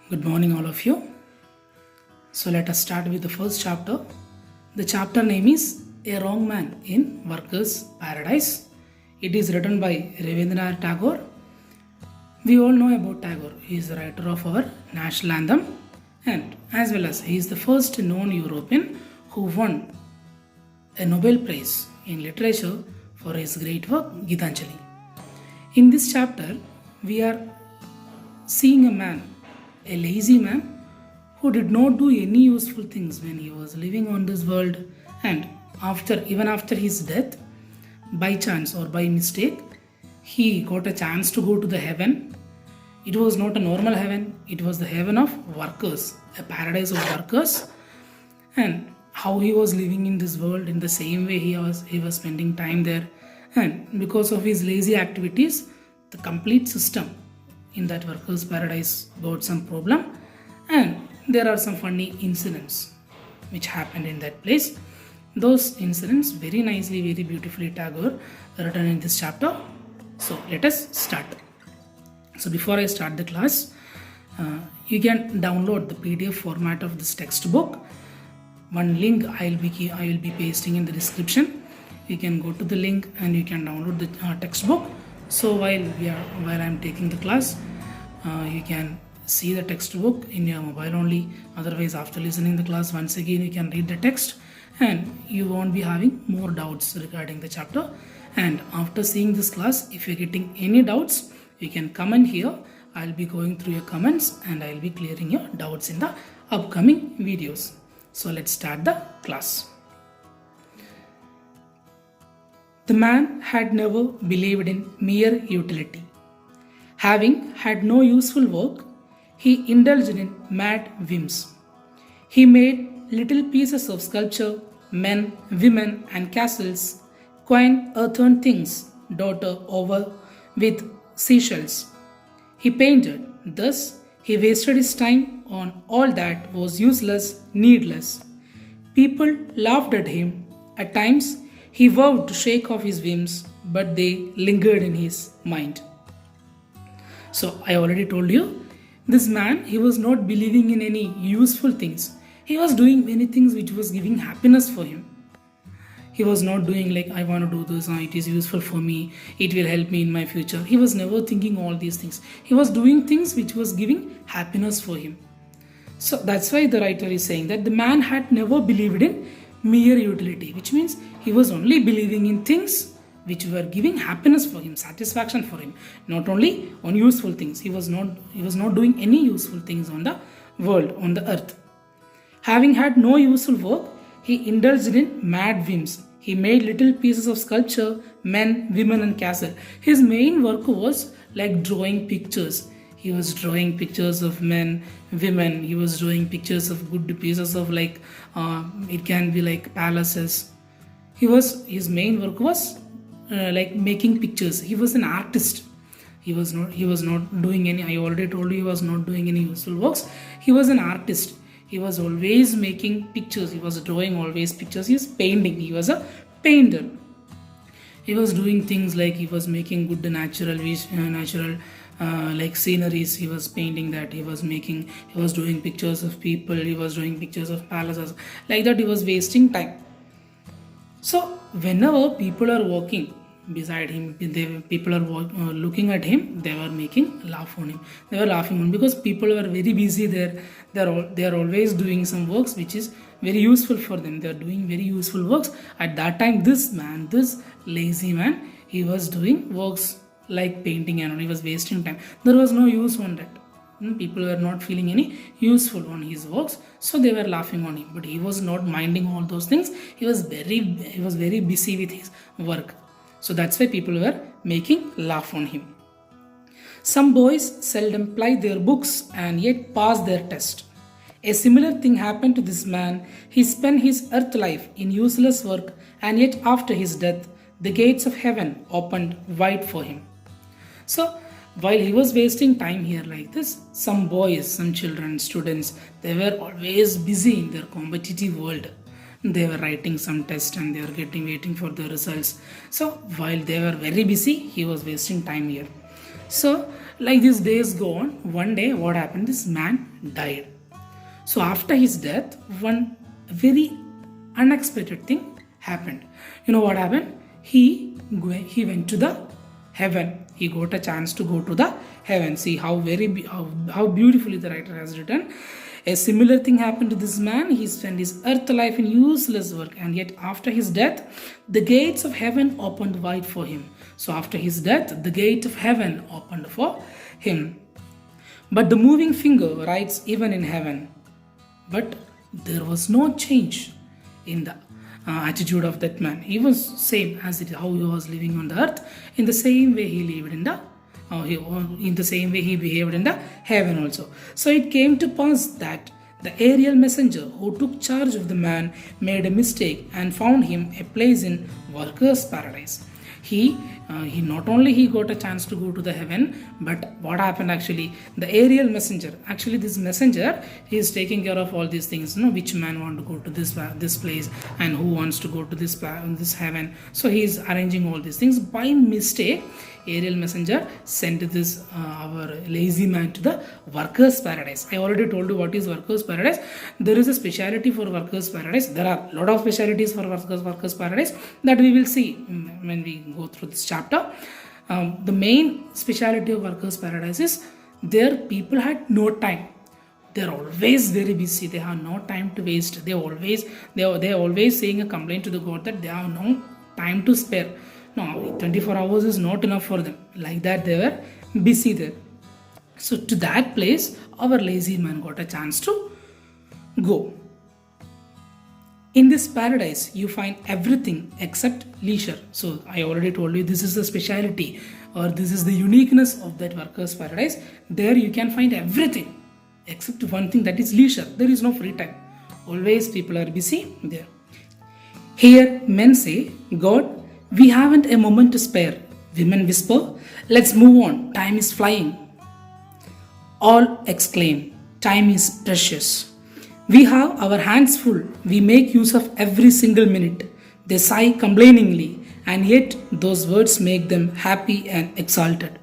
Good morning, all of you. So, let us start with the first chapter. The chapter name is A Wrong Man in Workers' Paradise. It is written by Rabindranath Tagore. We all know about Tagore. He is the writer of our national anthem, and as well as he is the first known European who won a Nobel Prize in Literature for his great work Gitanjali. In this chapter, we are seeing a man, a lazy man, who did not do any useful things when he was living on this world, and even after his death, by chance or by mistake, he got a chance to go to the heaven. It was not a normal heaven, it was the heaven of workers, a paradise of workers. And how he was living in this world in the same way he was spending time there, and because of his lazy activities, the complete system in that workers paradise got some problem, and there are some funny incidents which happened in that place. Those incidents very nicely, very beautifully Tagore written in this chapter. So let us start. So before I start the class, you can download the PDF format of this textbook. One link I will be pasting in the description. You can go to the link and you can download the textbook. So while I am taking the class, you can see the textbook in your mobile only. Otherwise, after listening the class once again, you can read the text and you won't be having more doubts regarding the chapter. And after seeing this class, if you're getting any doubts, you can comment here. I'll be going through your comments and I'll be clearing your doubts in the upcoming videos. So let's start the class. The man had never believed in mere utility. Having had no useful work, he indulged in mad whims. He made little pieces of sculpture, men, women, and castles, quaint earthen things dotted over with seashells. He painted. Thus, he wasted his time on all that was useless, needless. People laughed at him. At times, he vowed to shake off his whims, but they lingered in his mind. So, I already told you, this man, he was not believing in any useful things. He was doing many things which was giving happiness for him. He was not doing like, I want to do this, it is useful for me, it will help me in my future. He was never thinking all these things. He was doing things which was giving happiness for him. So that's why the writer is saying that the man had never believed in mere utility, which means he was only believing in things which were giving happiness for him, satisfaction for him, not only on useful things. He was not doing any useful things on the world, on the earth. Having had no useful work, he indulged in mad whims. He made little pieces of sculpture, men, women, and castle. His main work was like drawing pictures. He was drawing pictures of men, women. He was drawing pictures of good pieces of like it can be like palaces. His main work was like making pictures. He was an artist. He was not doing any. I already told you he was not doing any useful works. He was an artist. He was always making pictures. He was drawing always pictures. He was painting. He was a painter. He was doing things like he was making good natural like sceneries. He was painting that. He was doing pictures of people. He was doing pictures of palaces. Like that, he was wasting time. So whenever people are walking beside him, people are looking at him, they were making laugh on him. They were laughing on him because people were very busy there. They are always doing some works which is very useful for them. They are doing very useful works. At that time, this lazy man, he was doing works like painting and he was wasting time. There was no use on that. People were not feeling any useful on his works, so they were laughing on him. But he was not minding all those things. He was very busy with his work. So that's why people were making laugh on him. Some boys seldom ply their books and yet pass their test. A similar thing happened to this man. He spent his earth life in useless work, and yet after his death, the gates of heaven opened wide for him. So while he was wasting time here like this, some boys, some children, students, they were always busy in their competitive world. They were writing some test and they were waiting for the results. So while they were very busy, he was wasting time here. So, like these days go on, one day what happened? This man died. So, after his death, one very unexpected thing happened. You know what happened? He went to the heaven. He got a chance to go to the heaven. See how how beautifully the writer has written. A similar thing happened to this man. He spent his earth life in useless work, and yet after his death, the gates of heaven opened wide for him. So after his death, the gate of heaven opened for him. But the moving finger writes even in heaven. But there was no change in the attitude of that man. He was same as how he was living on the earth. In the same way he lived in the in the same way he behaved in the heaven also. So it came to pass that the aerial messenger who took charge of the man made a mistake and found him a place in workers' paradise. He not only he got a chance to go to the heaven, but what happened actually, the aerial messenger, actually this messenger, he is taking care of all these things, which man want to go to this place and who wants to go to this heaven. So he is arranging all these things. By mistake, aerial messenger sent this our lazy man to the workers' paradise. I already told you what is workers' paradise. There is a speciality for workers' paradise. There are a lot of specialities for workers' paradise that we will see when we go through this chapter. The main speciality of workers' paradise is there people had no time. They're always very busy. They have no time to waste. They are always saying a complaint to the God that they have no time to spare. No, 24 hours is not enough for them. Like that, they were busy there. So, to that place, our lazy man got a chance to go. In this paradise, you find everything except leisure. So, I already told you this is the speciality or this is the uniqueness of that workers' paradise. There, you can find everything except one thing, that is leisure. There is no free time. Always people are busy there. Here, men say, God, we haven't a moment to spare. Women whisper, let's move on. Time is flying. All exclaim, time is precious. We have our hands full. We make use of every single minute. They sigh complainingly, and yet those words make them happy and exalted.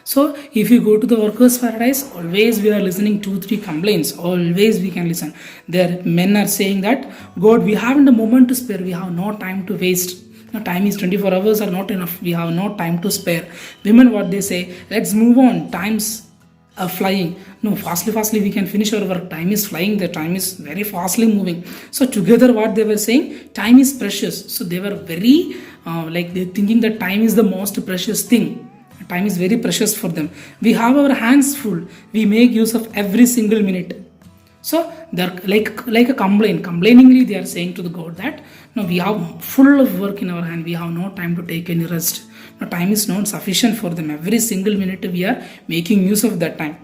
So, if you go to the workers' paradise, always we are listening 2-3 complaints. Always we can listen. There, men are saying that, God, we haven't a moment to spare. We have no time to waste. No, time is 24 hours are not enough. We have no time to spare. Women, what they say, let's move on. Time's flying. No, fastly we can finish our work. Time is flying. The time is very fastly moving. So together what they were saying, time is precious. So they were very they're thinking that time is the most precious thing. Time is very precious for them. We have our hands full. We make use of every single minute. So they're like a complainingly they are saying to the God that no, we have full of work in our hand. We have no time to take any rest. No, time is not sufficient for them. Every single minute we are making use of that time.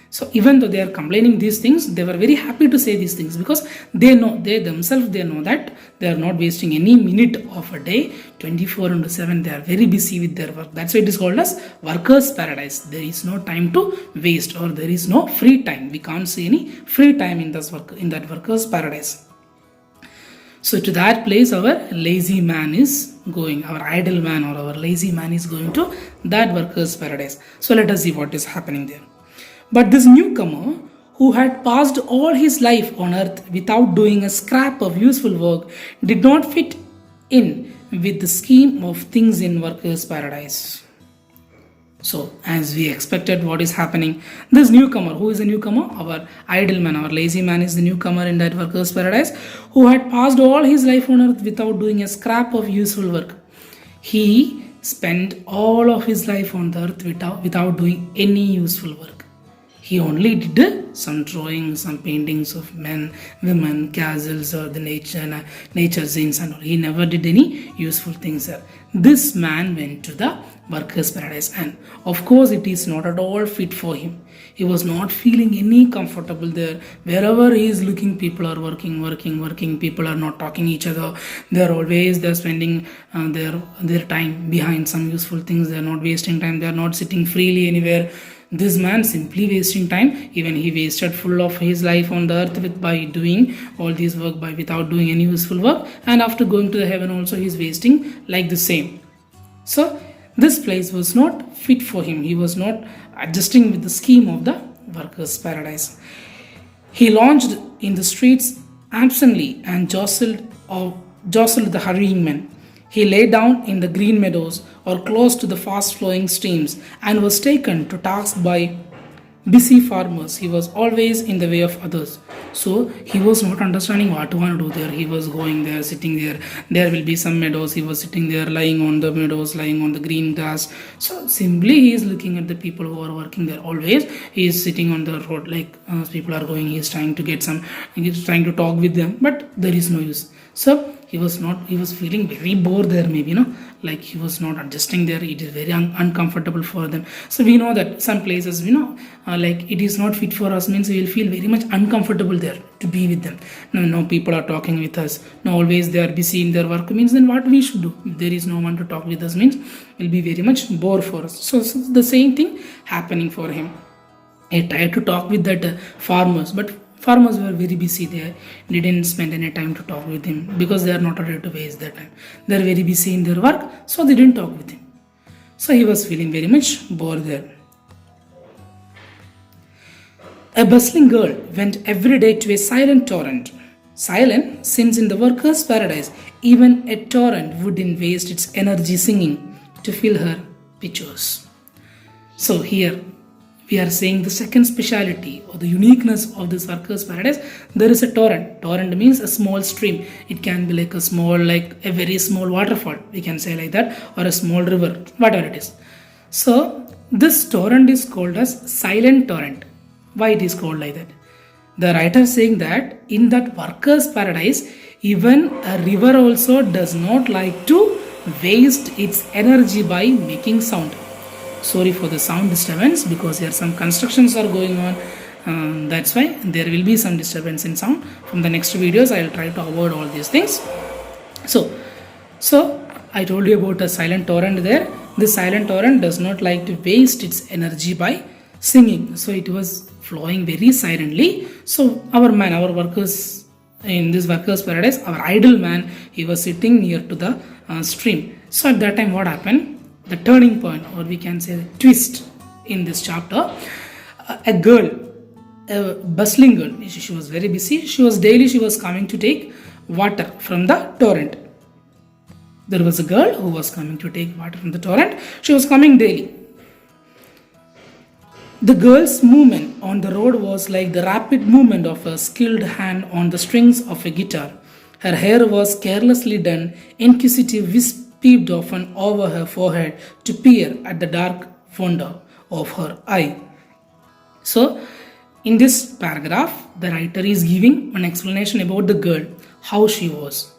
So even though they are complaining these things, they were very happy to say these things because they know that they are not wasting any minute of a day. 24/7 they are very busy with their work. That's why it is called as workers' paradise. There is no time to waste or there is no free time. We can't see any free time in that workers' paradise. So to that place our lazy man is going, our idle man or our lazy man is going to that workers' paradise. So let us see what is happening there. But this newcomer, who had passed all his life on earth without doing a scrap of useful work, did not fit in with the scheme of things in workers' paradise. So, as we expected, what is happening? This newcomer, who is a newcomer? Our idle man, our lazy man is the newcomer in that workers' paradise, who had passed all his life on earth without doing a scrap of useful work. He spent all of his life on the earth without doing any useful work. He only did some drawings, some paintings of men, women, castles, or the nature scenes, and all. He never did any useful things there. This man went to the workers' paradise, and of course, it is not at all fit for him. He was not feeling any comfortable there. Wherever he is looking, people are working. People are not talking each other. They're spending their time behind some useful things. They're not wasting time. They're not sitting freely anywhere. This man simply wasting time. Even he wasted full of his life on the earth by doing all this work without doing any useful work. And after going to the heaven also he is wasting like the same. So This place was not fit for him. He was not adjusting with the scheme of the workers' paradise. He launched in the streets absently and jostled the hurrying men. He lay down in the green meadows or close to the fast flowing streams and was taken to task by busy farmers. He was always in the way of others. So he was not understanding what to want to do there. He was going there, sitting there. There will be some meadows. He was sitting there, lying on the meadows, lying on the green grass. So simply he is looking at the people who are working there. Always he is sitting on the road, like people are going. He is trying to get some. He is trying to talk with them, but there is no use. So he was feeling very bored there, maybe, like he was not adjusting there. It is very uncomfortable for them. So we know that some places, like it is not fit for us, means we will feel very much uncomfortable there to be with them. No people are talking with us. No, always they are busy in their work, means then what we should do? If there is no one to talk with us, means will be very much bored for us. So the same thing happening for him. He tried to talk with that farmers, but farmers were very busy there. They didn't spend any time to talk with him because they are not ready to waste their time. They are very busy in their work, so they didn't talk with him. So he was feeling very much bored there. A bustling girl went every day to a silent torrent. Silent, since in the workers' paradise, even a torrent wouldn't waste its energy singing to fill her pitchers. So here we are saying the second speciality or the uniqueness of this workers' paradise. There is a torrent. Torrent means a small stream. It can be like a very small waterfall, we can say like that, or a small river, whatever it is. So this torrent is called as silent torrent. Why it is called like that? The writer is saying that in that workers' paradise, even a river also does not like to waste its energy by making sound. Sorry for the sound disturbance because here some constructions are going on. That's why there will be some disturbance in sound. From the next videos, I will try to avoid all these things. So I told you about a silent torrent there. This silent torrent does not like to waste its energy by singing. So it was flowing very silently. So our workers in this workers' paradise, our idle man, he was sitting near to the stream. So at that time, what happened? The turning point, or we can say the twist in this chapter, a bustling girl, she was very busy. She was coming to take water from the torrent. There was a girl who was coming to take water from the torrent. She was coming daily. The girl's movement on the road was like the rapid movement of a skilled hand on the strings of a guitar. Her hair was carelessly done, inquisitive wisp peeped often over her forehead to peer at the dark wonder of her eye. So, in this paragraph, the writer is giving an explanation about the girl, how she was.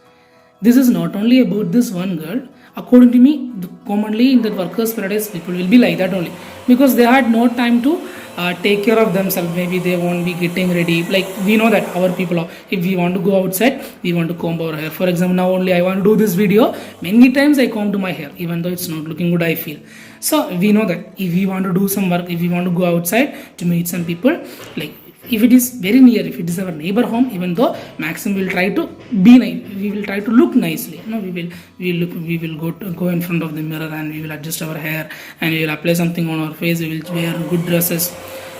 This is not only about this one girl. According to me, commonly in the workers' paradise, people will be like that only because they had no time to take care of themselves. Maybe they won't be getting ready. Like we know that our people are, if we want to go outside, we want to comb our hair. For example, now only I want to do this video. Many times I comb to my hair, even though it's not looking good, I feel. So we know that if we want to do some work, if we want to go outside to meet some people, like if it is very near, if it is our neighbor home, even though maximum will try to be nice, we will try to look nicely. We will go in front of the mirror and we will adjust our hair and we will apply something on our face. We will wear good dresses.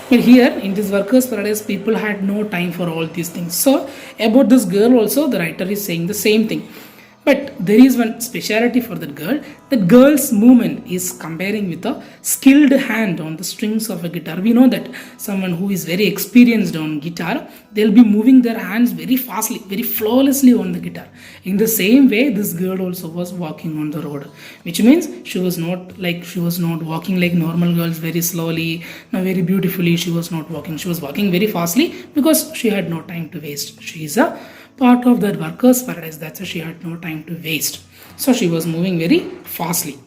But here in this workers' paradise, people had no time for all these things. So about this girl also, the writer is saying the same thing. But there is one speciality for that girl. That girl's movement is comparing with a skilled hand on the strings of a guitar. We know that someone who is very experienced on guitar, they'll be moving their hands very fastly, very flawlessly on the guitar. In the same way, this girl also was walking on the road, which means she was not walking like normal girls very slowly, very beautifully. She was not walking. She was walking very fastly because she had no time to waste. She is a part of that workers' paradise. That's why she had no time to waste. So she was moving very fastly.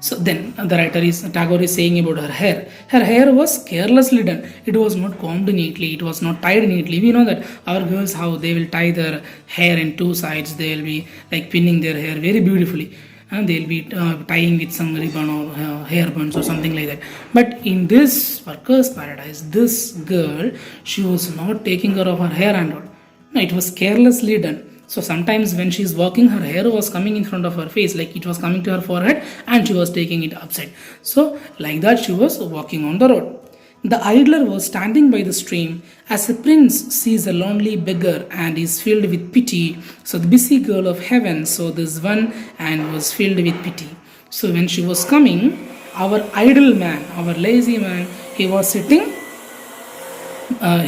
So then the Tagore is saying about her hair. Her hair was carelessly done. It was not combed neatly. It was not tied neatly. We know that our girls, how they will tie their hair in two sides. They will be like pinning their hair very beautifully. And they'll be tying with some ribbon or hair buns or something like that. But in this workers' paradise, this girl, she was not taking care of her hair and all. No, it was carelessly done. So sometimes when she's walking, her hair was coming in front of her face, like it was coming to her forehead, and she was taking it upside. So like that she was walking on the road. The idler was standing by the stream as a prince sees a lonely beggar and is filled with pity. So the busy girl of heaven saw this one and was filled with pity. So when she was coming, our idle man, our lazy man, he was sitting,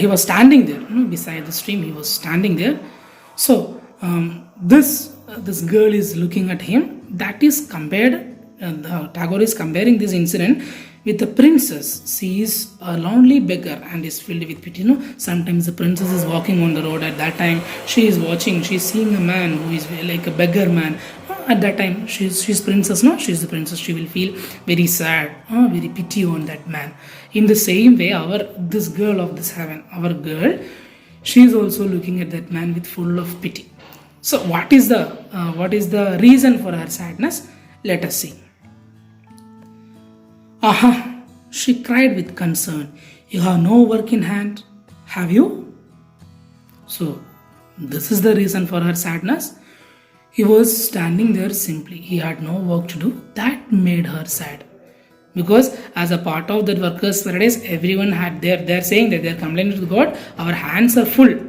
he was standing there, beside the stream. He was standing there. So this girl is looking at him. That is compared. Tagore is comparing this incident with the princess. She is a lonely beggar and is filled with pity. Sometimes the princess is walking on the road. At that time, she is watching. She is seeing a man who is like a beggar man. At that time, she's princess. No, she's the princess. She will feel very sad, very pity on that man. In the same way, this girl of this heaven, our girl, she is also looking at that man with full of pity. So what is the reason for her sadness? Let us see. Aha, she cried with concern. You have no work in hand, have you? So this is the reason for her sadness. He was standing there simply. He had no work to do. That made her sad. Because as a part of that workers' paradise, everyone they're saying that they're complaining to God, our hands are full.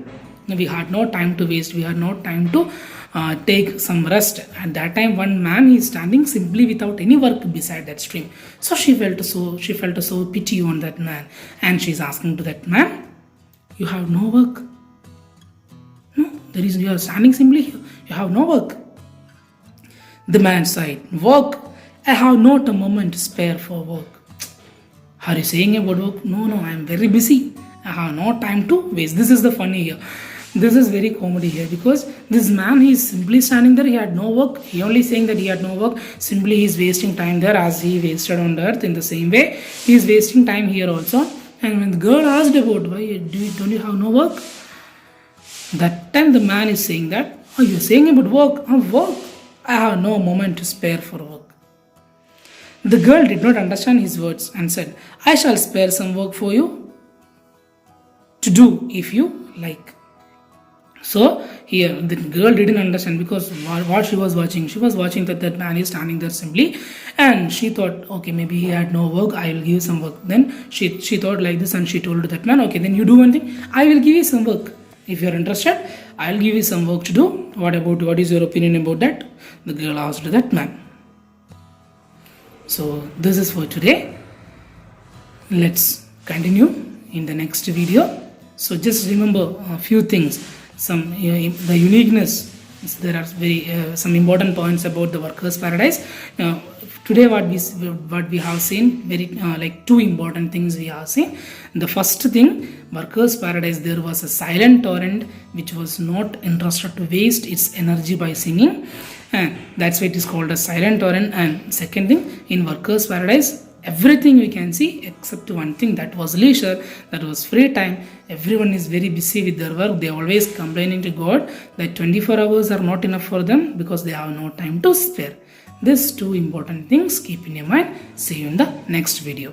We had no time to waste. We had no time to take some rest. At that time, one man is standing simply without any work beside that stream. So she felt so pity on that man, and she's asking to that man, "You have no work. No, you are standing simply here. You have no work." The man sighed, "Work? I have not a moment to spare for work." Are you saying about work? No, I am very busy. I have no time to waste. This is the funny here. This is very comedy here, because this man, he is simply standing there. He had no work. He only saying that he had no work. Simply he is wasting time there as he wasted on the earth. In the same way, he is wasting time here also. And when the girl asked about why don't you have no work, that time the man is saying that, "Oh, you are saying about work? Work? I have no moment to spare for work." The girl did not understand his words and said, "I shall spare some work for you to do if you like." So here the girl didn't understand, because what she was watching that man is standing there simply, and she thought, okay, maybe he had no work, I will give you some work. Then she thought like this, and she told that man, okay, then you do one thing, I will give you some work. If you are interested, I will give you some work to do. What is your opinion about that? The girl asked that man. So this is for today. Let's continue in the next video. So just remember a few things. The uniqueness. There are some important points about the workers' paradise. Today, what we have seen, very like two important things we have seen. The first thing, workers' paradise, there was a silent torrent which was not interested to waste its energy by singing, and that's why it is called a silent torrent. And second thing, in workers' paradise, everything we can see except one thing, that was leisure, that was free time. Everyone is very busy with their work. They are always complaining to God that 24 hours are not enough for them because they have no time to spare. These two important things keep in your mind. See you in the next video.